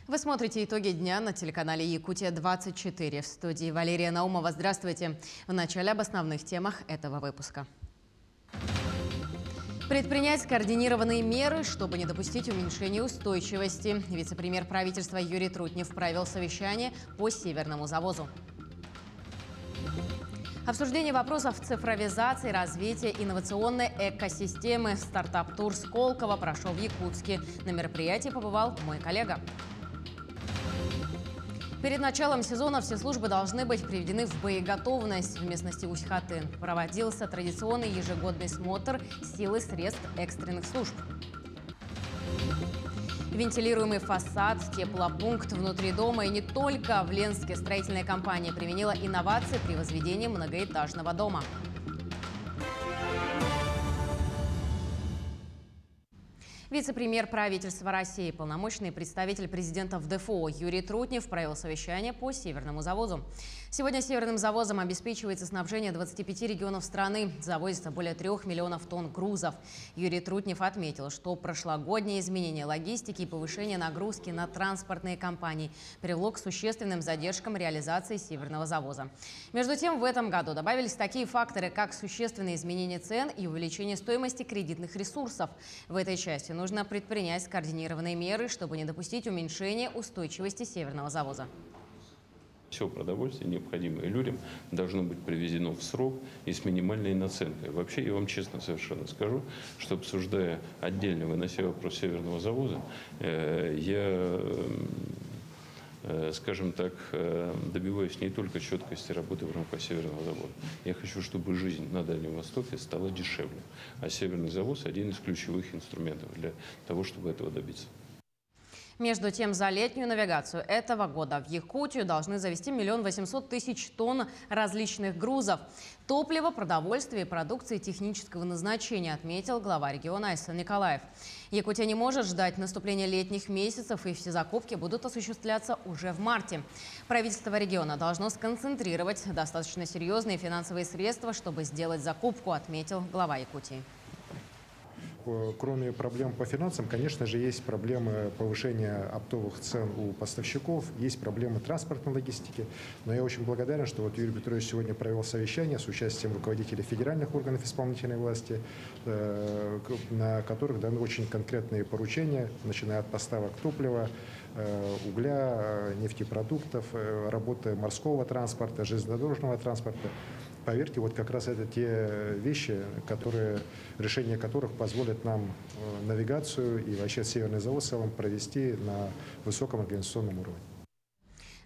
Вы смотрите итоги дня на телеканале «Якутия-24». В студии Валерия Наумова. Здравствуйте. В начале об основных темах этого выпуска. Предпринять скоординированные меры, чтобы не допустить уменьшения устойчивости. Вице-премьер правительства Юрий Трутнев провел совещание по Северному завозу. Обсуждение вопросов цифровизации, развития инновационной экосистемы. Стартап-тур Сколково прошел в Якутске. На мероприятии побывал мой коллега. Перед началом сезона все службы должны быть приведены в боеготовность. В местности Усть-Хатын проводился традиционный ежегодный смотр сил и средств экстренных служб. Вентилируемый фасад, теплопункт внутри дома и не только. В Ленске строительная компания применила инновации при возведении многоэтажного дома. Вице-премьер правительства России, полномочный представитель президента в ДФО Юрий Трутнев провел совещание по Северному завозу. Сегодня Северным завозом обеспечивается снабжение 25 регионов страны. Завозится более 3 миллионов тонн грузов. Юрий Трутнев отметил, что прошлогодние изменения логистики и повышение нагрузки на транспортные компании привело к существенным задержкам реализации Северного завоза. Между тем, в этом году добавились такие факторы, как существенные изменения цен и увеличение стоимости кредитных ресурсов. В этой части нужно предпринять скоординированные меры, чтобы не допустить уменьшения устойчивости Северного завоза. Все продовольствие, необходимое людям, должно быть привезено в срок и с минимальной наценкой. Вообще, я вам честно совершенно скажу, что, обсуждая отдельно, вынося вопрос Северного завоза, я, скажем так, добиваюсь не только четкости работы в рамках Северного завода. Я хочу, чтобы жизнь на Дальнем Востоке стала дешевле. А Северный завоз – один из ключевых инструментов для того, чтобы этого добиться. Между тем, за летнюю навигацию этого года в Якутию должны завезти 1 800 000 тонн различных грузов. Топливо, продовольствие и продукции технического назначения, отметил глава региона Айсан Николаев. Якутия не может ждать наступления летних месяцев, и все закупки будут осуществляться уже в марте. Правительство региона должно сконцентрировать достаточно серьезные финансовые средства, чтобы сделать закупку, отметил глава Якутии. Кроме проблем по финансам, конечно же, есть проблемы повышения оптовых цен у поставщиков, есть проблемы транспортной логистики. Но я очень благодарен, что вот Юрий Петрович сегодня провел совещание с участием руководителей федеральных органов исполнительной власти, на которых даны очень конкретные поручения, начиная от поставок топлива, угля, нефтепродуктов, работы морского транспорта, железнодорожного транспорта. Поверьте, вот как раз это те вещи, решение которых позволит нам навигацию и вообще Северный завод в целом провести на высоком организационном уровне.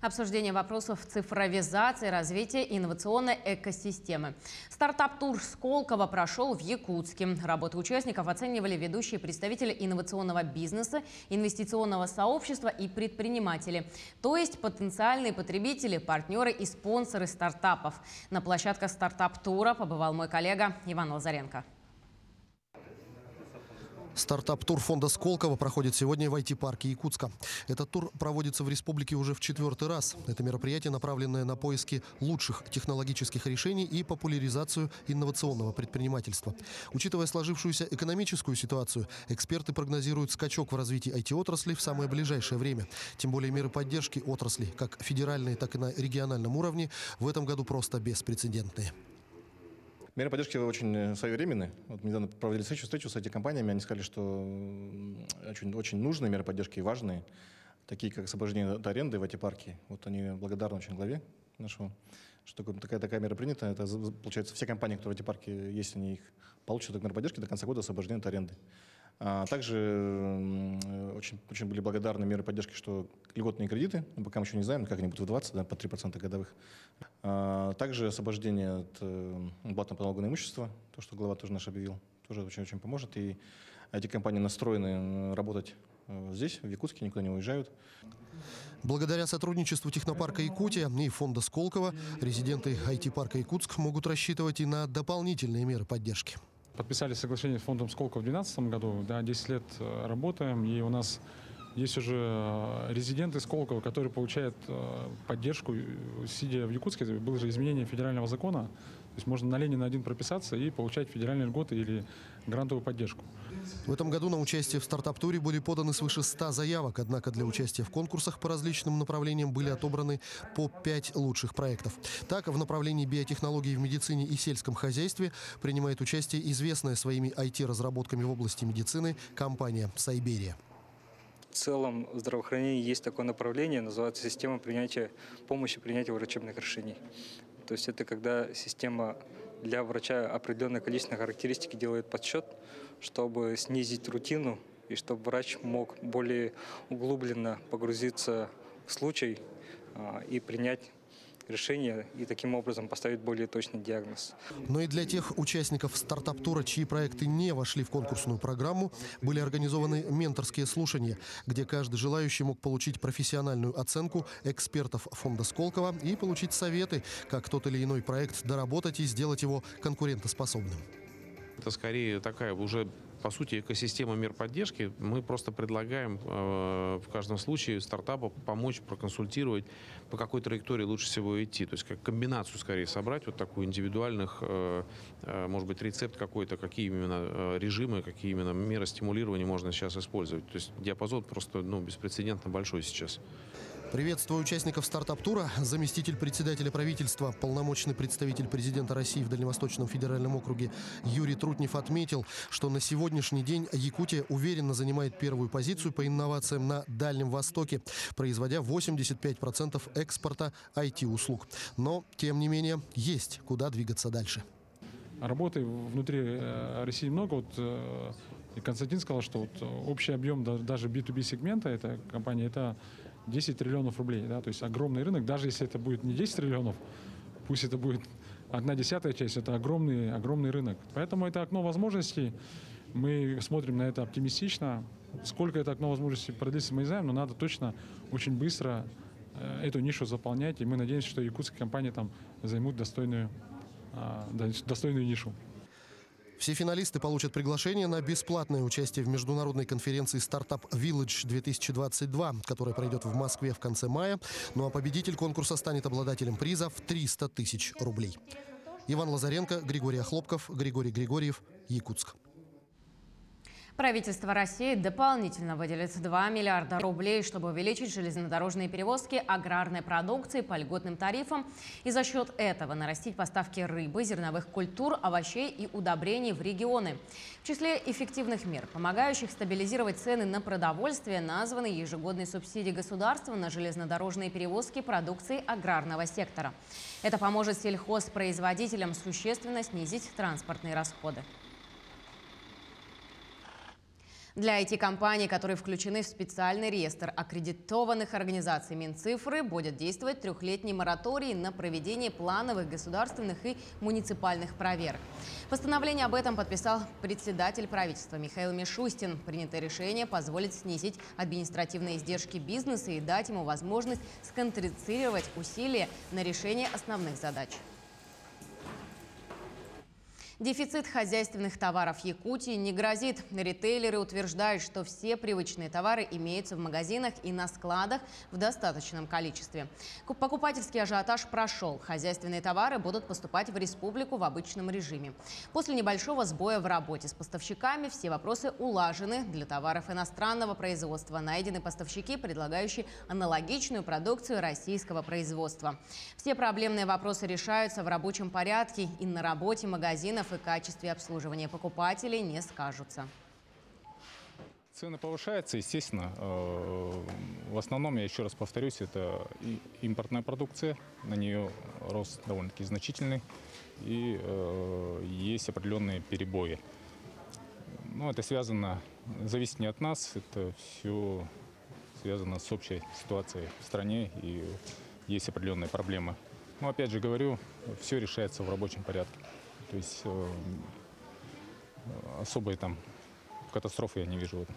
Обсуждение вопросов цифровизации, развития инновационной экосистемы. Стартап-тур Сколково прошел в Якутске. Работы участников оценивали ведущие представители инновационного бизнеса, инвестиционного сообщества и предприниматели. То есть потенциальные потребители, партнеры и спонсоры стартапов. На площадках стартап-тура побывал мой коллега Иван Лазаренко. Стартап-тур фонда Сколково проходит сегодня в IT-парке Якутска. Этот тур проводится в республике уже в 4-й раз. Это мероприятие, направленное на поиски лучших технологических решений и популяризацию инновационного предпринимательства. Учитывая сложившуюся экономическую ситуацию, эксперты прогнозируют скачок в развитии IT-отрасли в самое ближайшее время. Тем более меры поддержки отрасли, как федеральные, так и на региональном уровне, в этом году просто беспрецедентные. Меры поддержки очень своевременны. Вот недавно проводили встречу с IT-компаниями. Они сказали, что очень нужные меры поддержки и важные, такие как освобождение от аренды в IT-парке. Вот они благодарны очень главе нашему, что такая мера принята. Это, получается, все компании, которые в IT-парке, если они их получат, эту меру поддержки, до конца года освобождение от аренды. Также очень были благодарны меры поддержки, что льготные кредиты, пока мы еще не знаем, как они будут выдаваться, да, по 3% годовых. Также освобождение от уплаты налогового имущества, то, что глава тоже наш объявил, тоже очень поможет. И эти компании настроены работать здесь, в Якутске, никуда не уезжают. Благодаря сотрудничеству технопарка «Якутия» и фонда Сколково резиденты IT-парка «Якутск» могут рассчитывать и на дополнительные меры поддержки. Подписали соглашение с фондом Сколково в 2012 году, да, 10 лет работаем, и у нас есть уже резиденты Сколково, которые получают поддержку, сидя в Якутске. Было же изменение федерального закона, есть можно на Ленина 1 прописаться и получать федеральные льготы или грантовую поддержку. В этом году на участие в стартап-туре были поданы свыше 100 заявок, однако для участия в конкурсах по различным направлениям были отобраны по 5 лучших проектов. Так, в направлении биотехнологий в медицине и сельском хозяйстве принимает участие известная своими IT-разработками в области медицины компания «Сайберия». В целом в здравоохранении есть такое направление, называется система помощи принятия врачебных решений. То есть это когда система для врача определенное количество характеристик делает подсчет, чтобы снизить рутину и чтобы врач мог более углубленно погрузиться в случай и принять решение и таким образом поставить более точный диагноз. Но и для тех участников стартап-тура, чьи проекты не вошли в конкурсную программу, были организованы менторские слушания, где каждый желающий мог получить профессиональную оценку экспертов фонда Сколково и получить советы, как тот или иной проект доработать и сделать его конкурентоспособным. Это скорее такая уже, по сути, экосистема мер поддержки. Мы просто предлагаем в каждом случае стартапу помочь, проконсультировать, по какой траектории лучше всего идти. То есть как комбинацию скорее собрать, вот такую индивидуальных, может быть, рецепт какой-то, какие именно режимы, какие именно меры стимулирования можно сейчас использовать. То есть диапазон просто беспрецедентно большой сейчас. Приветствуя участников стартап-тура, заместитель председателя правительства, полномочный представитель президента России в Дальневосточном федеральном округе Юрий Трутнев отметил, что на сегодняшний день Якутия уверенно занимает первую позицию по инновациям на Дальнем Востоке, производя 85% экспорта IT-услуг. Но, тем не менее, есть куда двигаться дальше. Работы внутри России много. Вот, и Константин сказал, что вот общий объем даже B2B сегмента этой компании – это 10 триллионов рублей. Да? То есть огромный рынок. Даже если это будет не 10 триллионов, пусть это будет 1/10 часть, это огромный рынок. Поэтому это окно возможностей. Мы смотрим на это оптимистично. Сколько это окно возможностей продлится, мы не знаем, но надо точно очень быстро эту нишу заполнять. И мы надеемся, что якутские компании там займут достойную нишу. Все финалисты получат приглашение на бесплатное участие в международной конференции «Стартап Village 2022», которая пройдет в Москве в конце мая. Ну а победитель конкурса станет обладателем приза в 300 тысяч рублей. Иван Лазаренко, Григорий Охлопков, Григорий Григорьев, Якутск. Правительство России дополнительно выделит 2 миллиарда рублей, чтобы увеличить железнодорожные перевозки аграрной продукции по льготным тарифам и за счет этого нарастить поставки рыбы, зерновых культур, овощей и удобрений в регионы. В числе эффективных мер, помогающих стабилизировать цены на продовольствие, названы ежегодные субсидии государства на железнодорожные перевозки продукции аграрного сектора. Это поможет сельхозпроизводителям существенно снизить транспортные расходы. Для IT-компаний, которые включены в специальный реестр аккредитованных организаций Минцифры, будет действовать 3-летний мораторий на проведение плановых государственных и муниципальных проверок. Постановление об этом подписал председатель правительства Михаил Мишустин. Принятое решение позволит снизить административные издержки бизнеса и дать ему возможность сконцентрировать усилия на решение основных задач. Дефицит хозяйственных товаров Якутии не грозит. Ритейлеры утверждают, что все привычные товары имеются в магазинах и на складах в достаточном количестве. Покупательский ажиотаж прошел. Хозяйственные товары будут поступать в республику в обычном режиме. После небольшого сбоя в работе с поставщиками все вопросы улажены. Для товаров иностранного производства найдены поставщики, предлагающие аналогичную продукцию российского производства. Все проблемные вопросы решаются в рабочем порядке и на работе магазинов и качестве обслуживания покупателей не скажутся. Цены повышаются, естественно. В основном, я еще раз повторюсь, это импортная продукция. На нее рост довольно-таки значительный. И есть определенные перебои. Но это зависит не от нас, это все связано с общей ситуацией в стране. И есть определенные проблемы. Но опять же говорю, все решается в рабочем порядке. То есть особой там катастрофы я не вижу в этом.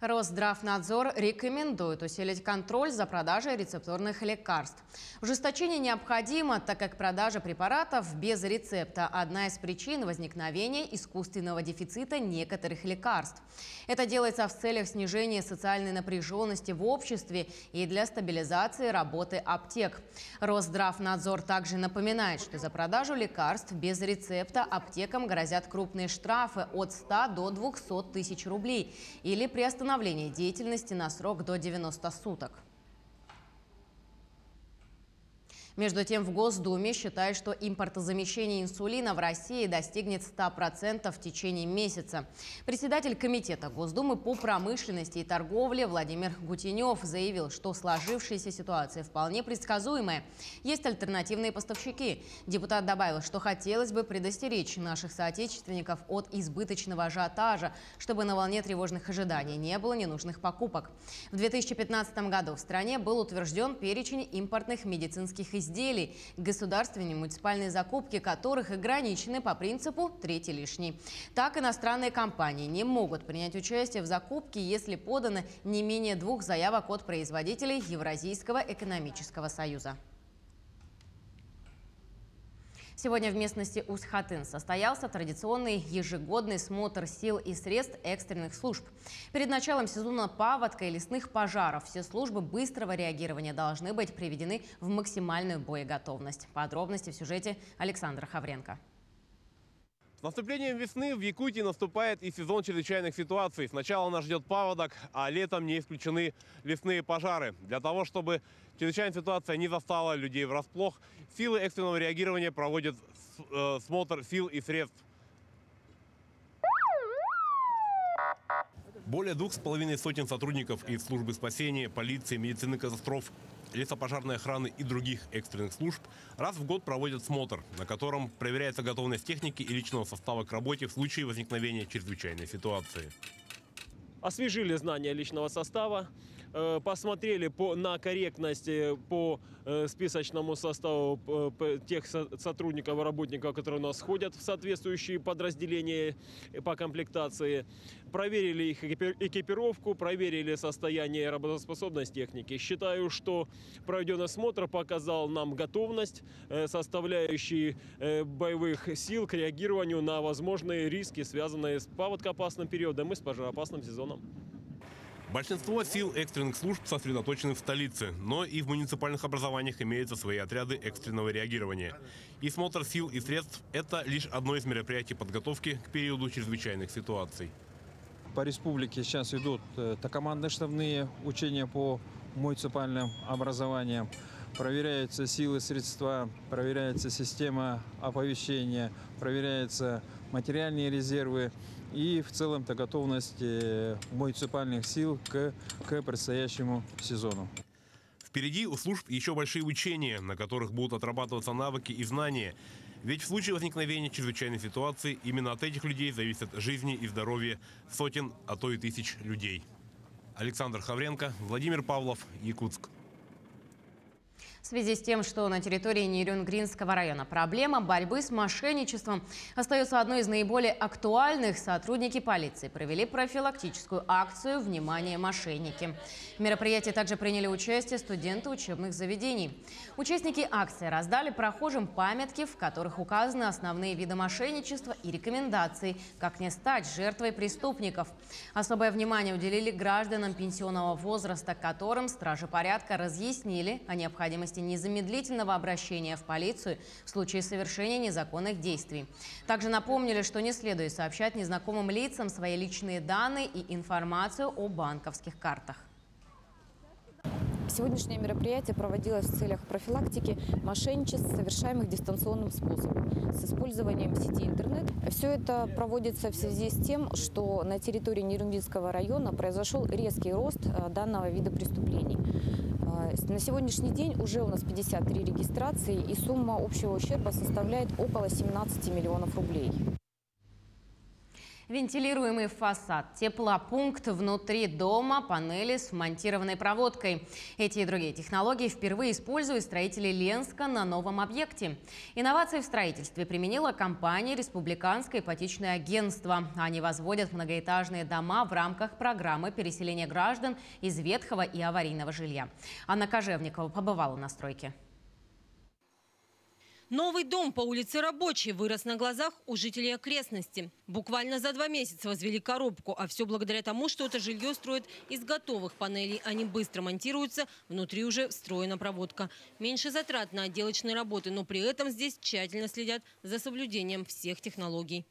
Росздравнадзор рекомендует усилить контроль за продажей рецептурных лекарств. Ужесточение необходимо, так как продажа препаратов без рецепта – одна из причин возникновения искусственного дефицита некоторых лекарств. Это делается в целях снижения социальной напряженности в обществе и для стабилизации работы аптек. Росздравнадзор также напоминает, что за продажу лекарств без рецепта аптекам грозят крупные штрафы от 100 до 200 тысяч рублей или приостановление деятельности на срок до 90 суток. Между тем, в Госдуме считают, что импортозамещение инсулина в России достигнет 100% в течение месяца. Председатель Комитета Госдумы по промышленности и торговле Владимир Гутенев заявил, что сложившаяся ситуация вполне предсказуемая. Есть альтернативные поставщики. Депутат добавил, что хотелось бы предостеречь наших соотечественников от избыточного ажиотажа, чтобы на волне тревожных ожиданий не было ненужных покупок. В 2015 году в стране был утвержден перечень импортных медицинских изделий, государственные муниципальные закупки которых ограничены по принципу «третий лишний». Так, иностранные компании не могут принять участие в закупке, если подано не менее 2 заявок от производителей Евразийского экономического союза. Сегодня в местности Усть-Хатын состоялся традиционный ежегодный смотр сил и средств экстренных служб. Перед началом сезона паводка и лесных пожаров все службы быстрого реагирования должны быть приведены в максимальную боеготовность. Подробности в сюжете Александра Хавренко. С наступлением весны в Якутии наступает и сезон чрезвычайных ситуаций. Сначала нас ждет паводок, а летом не исключены лесные пожары. Для того, чтобы чрезвычайная ситуация не застала людей врасплох, силы экстренного реагирования проводят смотр сил и средств. Более 2,5 сотен сотрудников из службы спасения, полиции, медицины катастроф, лесопожарной охраны и других экстренных служб раз в год проводят смотр, на котором проверяется готовность техники и личного состава к работе в случае возникновения чрезвычайной ситуации. Освежили знания личного состава, посмотрели на корректность по списочному составу тех сотрудников и работников, которые у нас входят в соответствующие подразделения по комплектации, проверили их экипировку, проверили состояние и работоспособность техники. Считаю, что проведенный осмотр показал нам готовность составляющие боевых сил к реагированию на возможные риски, связанные с паводкоопасным периодом и с пожароопасным сезоном. Большинство сил экстренных служб сосредоточены в столице, но и в муниципальных образованиях имеются свои отряды экстренного реагирования. И смотр сил и средств – это лишь одно из мероприятий подготовки к периоду чрезвычайных ситуаций. По республике сейчас идут командно-штабные учения по муниципальным образованиям. Проверяются силы, средства, проверяется система оповещения, проверяются материальные резервы и в целом-то готовность муниципальных сил к предстоящему сезону. Впереди у служб еще большие учения, на которых будут отрабатываться навыки и знания. Ведь в случае возникновения чрезвычайной ситуации именно от этих людей зависят жизни и здоровье сотен, а то и тысяч людей. Александр Хавренко, Владимир Павлов, Якутск. В связи с тем, что на территории Нерюнгринского района проблема борьбы с мошенничеством остается одной из наиболее актуальных, сотрудники полиции провели профилактическую акцию «Внимание, мошенники». В мероприятии также приняли участие студенты учебных заведений. Участники акции раздали прохожим памятки, в которых указаны основные виды мошенничества и рекомендации, как не стать жертвой преступников. Особое внимание уделили гражданам пенсионного возраста, которым стражи порядка разъяснили о необходимости незамедлительного обращения в полицию в случае совершения незаконных действий. Также напомнили, что не следует сообщать незнакомым лицам свои личные данные и информацию о банковских картах. Сегодняшнее мероприятие проводилось в целях профилактики мошенничеств, совершаемых дистанционным способом с использованием сети интернет. Все это проводится в связи с тем, что на территории Нерюнгринского района произошел резкий рост данного вида преступлений. На сегодняшний день уже у нас 53 регистрации, и сумма общего ущерба составляет около 17 миллионов рублей. Вентилируемый фасад, теплопункт внутри дома, панели с вмонтированной проводкой. Эти и другие технологии впервые используют строители Ленска на новом объекте. Инновации в строительстве применила компания «Республиканское ипотечное агентство». Они возводят многоэтажные дома в рамках программы переселения граждан из ветхого и аварийного жилья. Анна Кожевникова побывала на стройке. Новый дом по улице Рабочей вырос на глазах у жителей окрестности. Буквально за 2 месяца возвели коробку, а все благодаря тому, что это жилье строят из готовых панелей. Они быстро монтируются, внутри уже встроена проводка. Меньше затрат на отделочные работы, но при этом здесь тщательно следят за соблюдением всех технологий.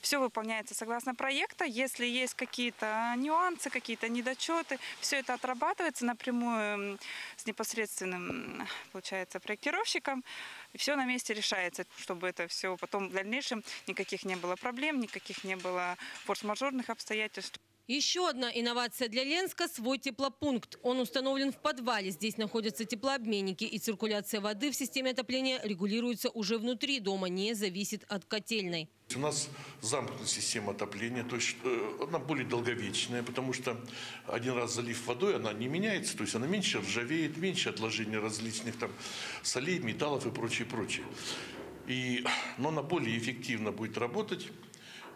Все выполняется согласно проекта. Если есть какие-то нюансы, какие-то недочеты, все это отрабатывается напрямую с непосредственным, получается, проектировщиком. И все на месте решается, чтобы это все потом в дальнейшем никаких не было проблем, никаких не было форс-мажорных обстоятельств. Еще одна инновация для Ленска – свой теплопункт. Он установлен в подвале. Здесь находятся теплообменники, и циркуляция воды в системе отопления регулируется уже внутри дома, не зависит от котельной. У нас замкнутая система отопления, то есть она более долговечная, потому что один раз залив водой, она не меняется, то есть она меньше ржавеет, меньше отложений различных там солей, металлов и прочее, прочее. Но она более эффективно будет работать,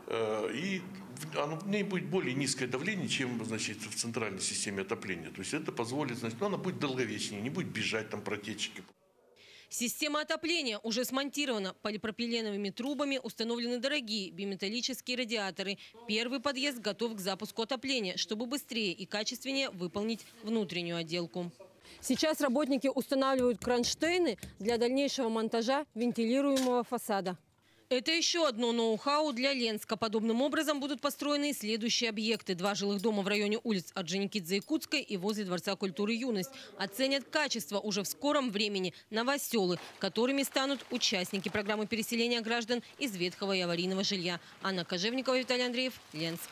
и в ней будет более низкое давление, чем, значит, в центральной системе отопления. То есть это позволит, значит, она будет долговечнее, не будет бежать там протечки. Система отопления уже смонтирована. Полипропиленовыми трубами установлены дорогие биметаллические радиаторы. Первый подъезд готов к запуску отопления, чтобы быстрее и качественнее выполнить внутреннюю отделку. Сейчас работники устанавливают кронштейны для дальнейшего монтажа вентилируемого фасада. Это еще одно ноу-хау для Ленска. Подобным образом будут построены и следующие объекты. 2 жилых дома в районе улиц Орджоникидзе и Кутской и возле Дворца культуры «Юность». Оценят качество уже в скором времени новоселы, которыми станут участники программы переселения граждан из ветхого и аварийного жилья. Анна Кожевникова, Виталий Андреев, Ленск.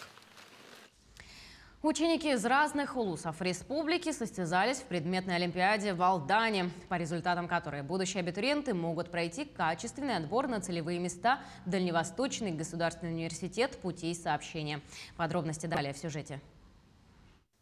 Ученики из разных улусов республики состязались в предметной олимпиаде в Алдане, по результатам которой будущие абитуриенты могут пройти качественный отбор на целевые места в Дальневосточный государственный университет путей сообщения. Подробности далее в сюжете.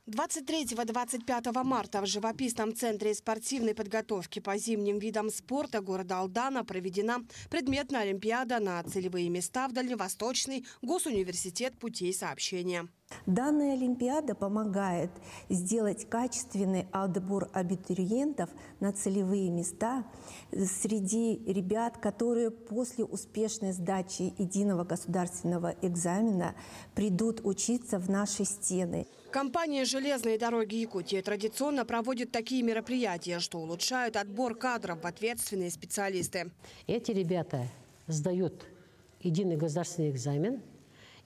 23-25 марта в живописном центре спортивной подготовки по зимним видам спорта города Алдана проведена предметная олимпиада на целевые места в Дальневосточный госуниверситет путей сообщения. Данная олимпиада помогает сделать качественный отбор абитуриентов на целевые места среди ребят, которые после успешной сдачи единого государственного экзамена придут учиться в наши стены. Компания «Железные дороги Якутии» традиционно проводит такие мероприятия, что улучшают отбор кадров в ответственные специалисты. Эти ребята сдают единый государственный экзамен,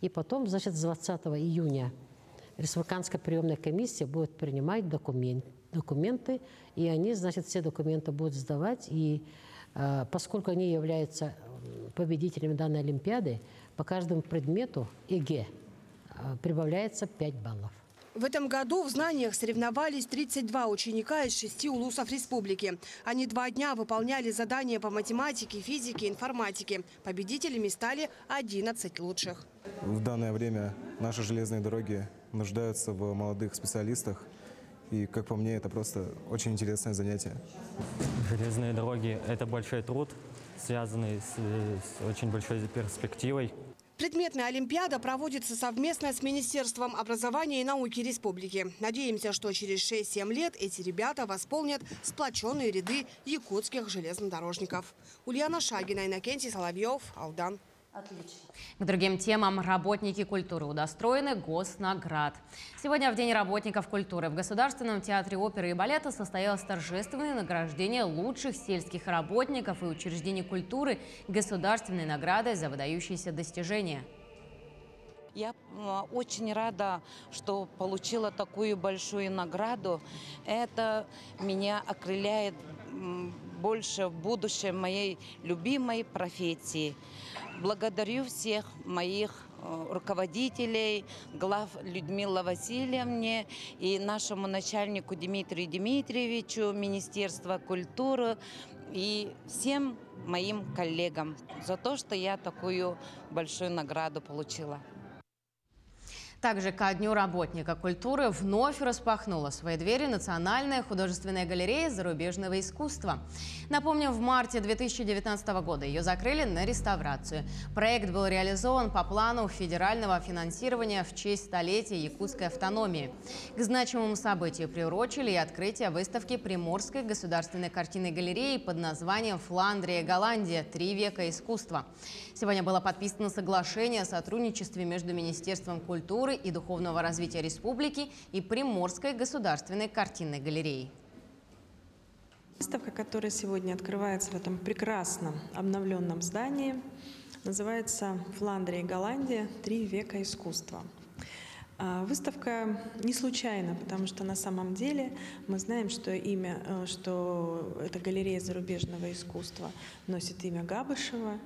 и потом, значит, с 20 июня Республиканская приемная комиссия будет принимать документы, и они, значит, все документы будут сдавать. И поскольку они являются победителями данной олимпиады, по каждому предмету ЕГЭ прибавляется 5 баллов. В этом году в знаниях соревновались 32 ученика из 6 улусов республики. Они 2 дня выполняли задания по математике, физике, информатике. Победителями стали 11 лучших. В данное время наши железные дороги нуждаются в молодых специалистах. И, как по мне, это просто очень интересное занятие. Железные дороги – это большой труд, связанный с очень большой перспективой. Предметная олимпиада проводится совместно с Министерством образования и науки республики. Надеемся, что через 6-7 лет эти ребята восполнят сплоченные ряды якутских железнодорожников. Ульяна Шагина, Иннокентий Соловьев, Алдан. Отлично. К другим темам работники культуры удостоены госнаград. Сегодня в День работников культуры в Государственном театре оперы и балета состоялось торжественное награждение лучших сельских работников и учреждений культуры государственной наградой за выдающиеся достижения. Я очень рада, что получила такую большую награду. Это меня окрыляет больше в будущем моей любимой профессии. Благодарю всех моих руководителей, глав Людмиле Васильевне и нашему начальнику Дмитрию Дмитриевичу, Министерства культуры и всем моим коллегам за то, что я такую большую награду получила. Также ко Дню работника культуры вновь распахнула свои двери Национальная художественная галерея зарубежного искусства. Напомним, в марте 2019 года ее закрыли на реставрацию. Проект был реализован по плану федерального финансирования в честь столетия якутской автономии. К значимому событию приурочили и открытие выставки Приморской государственной картинной галереи под названием «Фландрия, Голландия. 3 века искусства». Сегодня было подписано соглашение о сотрудничестве между Министерством культуры и духовного развития республики и Приморской государственной картинной галереей. Выставка, которая сегодня открывается в этом прекрасном обновленном здании, называется «Фландрия, Голландия. 3 века искусства». Выставка не случайна, потому что на самом деле мы знаем, что эта галерея зарубежного искусства носит имя Габышева,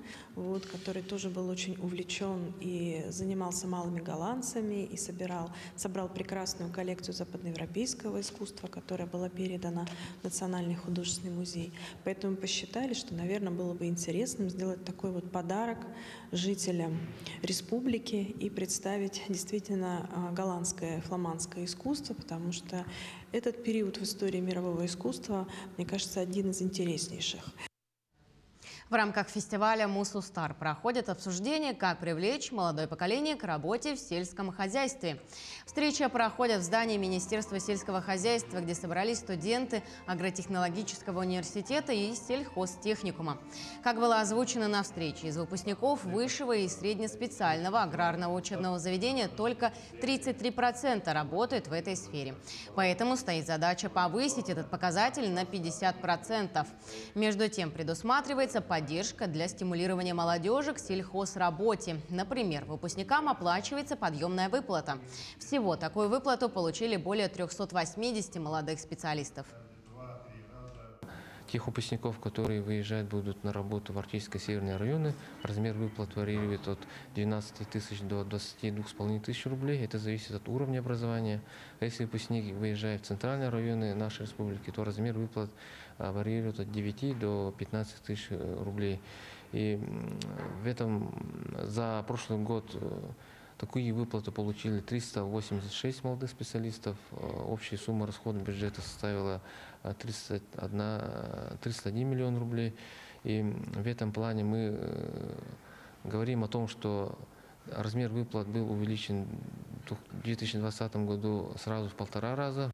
который тоже был очень увлечен и занимался малыми голландцами и собрал прекрасную коллекцию западноевропейского искусства, которая была передана в Национальный художественный музей. Поэтому посчитали, что, наверное, было бы интересным сделать такой вот подарок жителям республики и представить действительно голландское, фламандское искусство, потому что этот период в истории мирового искусства, мне кажется, один из интереснейших. В рамках фестиваля «Мусустар» проходит обсуждение, как привлечь молодое поколение к работе в сельском хозяйстве. Встреча проходит в здании Министерства сельского хозяйства, где собрались студенты агротехнологического университета и сельхозтехникума. Как было озвучено на встрече, из выпускников высшего и среднеспециального аграрного учебного заведения только 33% работают в этой сфере. Поэтому стоит задача повысить этот показатель на 50%. Между тем предусматривается поддержка для стимулирования молодежи к сельхозработе. Например, выпускникам оплачивается подъемная выплата. Всего такую выплату получили более 380 молодых специалистов. Тех выпускников, которые выезжают, будут на работу в Арктическо-Северные районы, размер выплат варьирует от 12 тысяч до 22,5 тысяч рублей. Это зависит от уровня образования. А если выпускник выезжает в центральные районы нашей республики, то размер выплат варьирует от 9 до 15 тысяч рублей. И за прошлый год такие выплаты получили 386 молодых специалистов. Общая сумма расходов бюджета составила 301 миллион рублей. И в этом плане мы говорим о том, что размер выплат был увеличен в 2020 году сразу в 1,5 раза.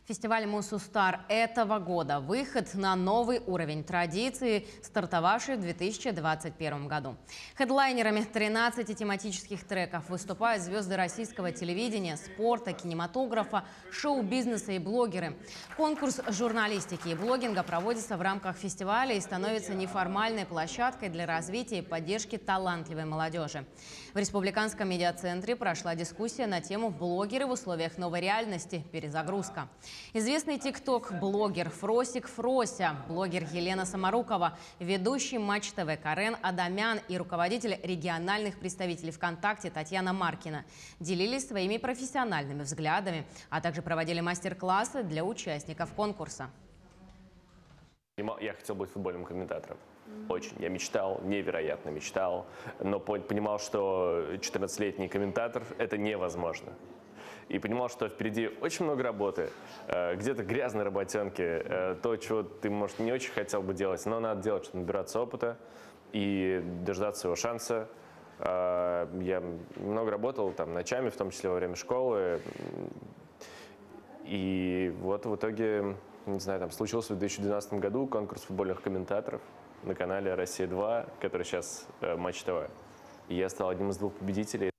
Фестиваль «Мусустар» этого года – выход на новый уровень традиции, стартовавший в 2021 году. Хедлайнерами 13 тематических треков выступают звезды российского телевидения, спорта, кинематографа, шоу-бизнеса и блогеры. Конкурс журналистики и блогинга проводится в рамках фестиваля и становится неформальной площадкой для развития и поддержки талантливой молодежи. В Республиканском медиацентре прошла дискуссия на тему «Блогеры в условиях новой реальности. Перезагрузка». Известный тикток-блогер Фросик Фрося, блогер Елена Самарукова, ведущий Матч ТВ Карен Адамян и руководитель региональных представителей ВКонтакте Татьяна Маркина делились своими профессиональными взглядами, а также проводили мастер-классы для участников конкурса. Я хотел быть футбольным комментатором. Очень. Я мечтал, невероятно мечтал, но понимал, что 14-летний комментатор – это невозможно. И понимал, что впереди очень много работы, где-то грязной работенки, то, чего ты, может, не очень хотел бы делать, но надо делать, чтобы набираться опыта и дождаться своего шанса. Я много работал там ночами, в том числе во время школы. И вот в итоге, не знаю, там случился в 2012 году конкурс футбольных комментаторов на канале «Россия-2», который сейчас Матч ТВ. И я стал одним из 2 победителей.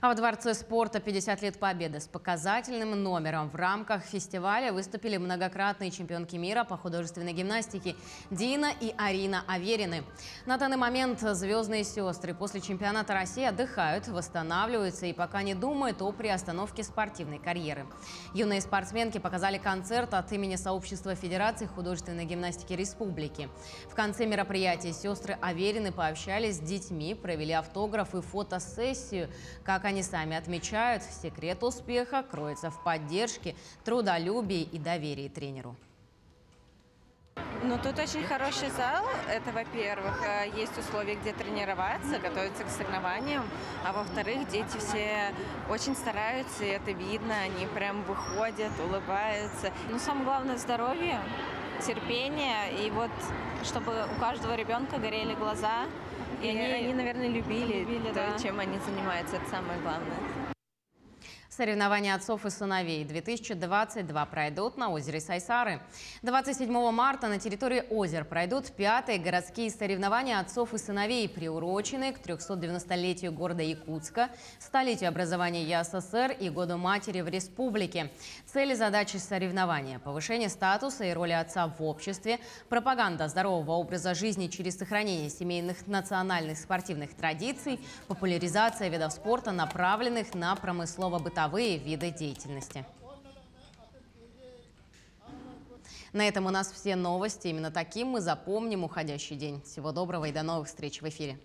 А в Дворце спорта 50 лет Победы с показательным номером в рамках фестиваля выступили многократные чемпионки мира по художественной гимнастике Дина и Арина Аверины. На данный момент звездные сестры после чемпионата России отдыхают, восстанавливаются и пока не думают о приостановке спортивной карьеры. Юные спортсменки показали концерт от имени сообщества Федерации художественной гимнастики Республики. В конце мероприятия сестры Аверины пообщались с детьми, провели автограф и фотосессию. Как они сами отмечают, секрет успеха кроется в поддержке, трудолюбии и доверии тренеру. Ну, тут очень хороший зал. Это, во-первых, есть условия, где тренироваться, готовиться к соревнованиям. А во-вторых, дети все очень стараются, и это видно. Они прям выходят, улыбаются. Но самое главное – здоровье, терпение. И вот, чтобы у каждого ребенка горели глаза. И они наверное, любили то, чем они занимаются. Это самое главное. Соревнования отцов и сыновей 2022 пройдут на озере Сайсары. 27 марта на территории озер пройдут 5-е городские соревнования отцов и сыновей, приуроченные к 390-летию города Якутска, столетию образования ЯССР и Году матери в республике. Цели и задачи соревнования – повышение статуса и роли отца в обществе, пропаганда здорового образа жизни через сохранение семейных национальных спортивных традиций, популяризация видов спорта, направленных на промыслово-бытовые виды деятельности. На этом у нас все новости. Именно таким мы запомним уходящий день. Всего доброго и до новых встреч в эфире.